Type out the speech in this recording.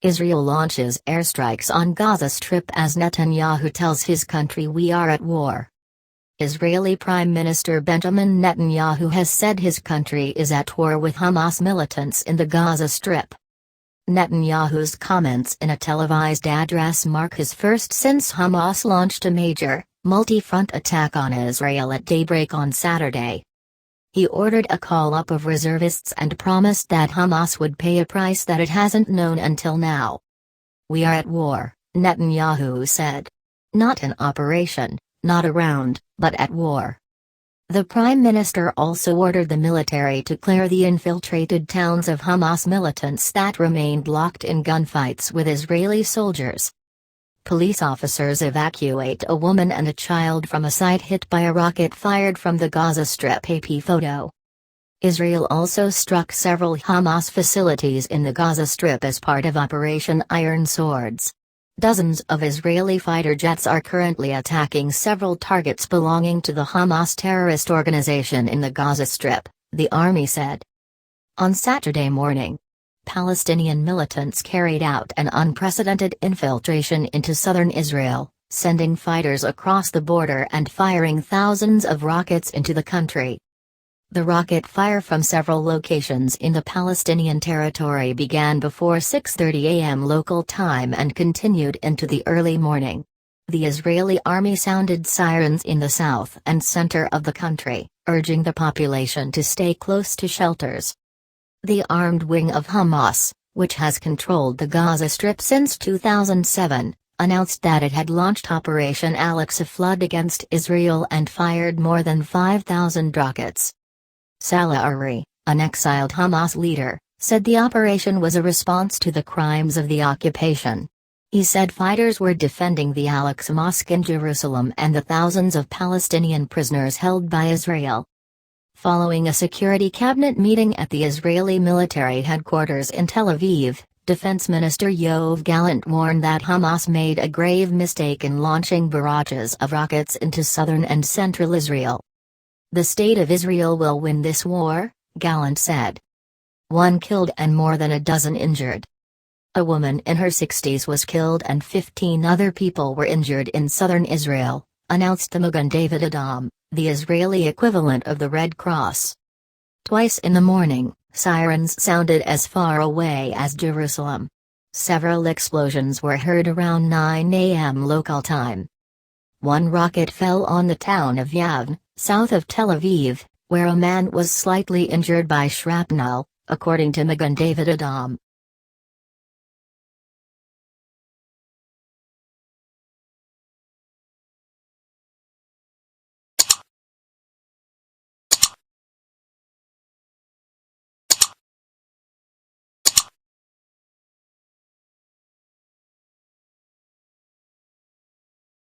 Israel launches airstrikes on Gaza Strip as Netanyahu tells his country we are at war. Israeli Prime Minister Benjamin Netanyahu has said his country is at war with Hamas militants in the Gaza Strip. Netanyahu's comments in a televised address mark his first since Hamas launched a major, multi-front attack on Israel at daybreak on Saturday. He ordered a call-up of reservists and promised that Hamas would pay a price that it hasn't known until now. "We are at war," Netanyahu said. "Not an operation, not around, but at war." The Prime Minister also ordered the military to clear the infiltrated towns of Hamas militants that remained locked in gunfights with Israeli soldiers. Police officers evacuate a woman and a child from a site hit by a rocket fired from the Gaza Strip. AP photo. Israel also struck several Hamas facilities in the Gaza Strip as part of Operation Iron Swords. Dozens of Israeli fighter jets are currently attacking several targets belonging to the Hamas terrorist organization in the Gaza Strip, the army said. On Saturday morning, Palestinian militants carried out an unprecedented infiltration into southern Israel, sending fighters across the border and firing thousands of rockets into the country. The rocket fire from several locations in the Palestinian territory began before 6:30 a.m. local time and continued into the early morning. The Israeli army sounded sirens in the south and center of the country, urging the population to stay close to shelters. The armed wing of Hamas, which has controlled the Gaza Strip since 2007, announced that it had launched Operation Al-Aqsa Flood against Israel and fired more than 5,000 rockets. Salah Ari, an exiled Hamas leader, said the operation was a response to the crimes of the occupation. He said fighters were defending the Al-Aqsa Mosque in Jerusalem and the thousands of Palestinian prisoners held by Israel. Following a security cabinet meeting at the Israeli military headquarters in Tel Aviv, Defense Minister Yoav Gallant warned that Hamas made a grave mistake in launching barrages of rockets into southern and central Israel. "The state of Israel will win this war," Gallant said. "One killed and more than a dozen injured. A woman in her 60s was killed and 15 other people were injured in southern Israel," announced the Magen David Adom, the Israeli equivalent of the Red Cross. Twice in the morning, sirens sounded as far away as Jerusalem. Several explosions were heard around 9 a.m. local time. One rocket fell on the town of Yavne, south of Tel Aviv, where a man was slightly injured by shrapnel, according to Magen David Adom.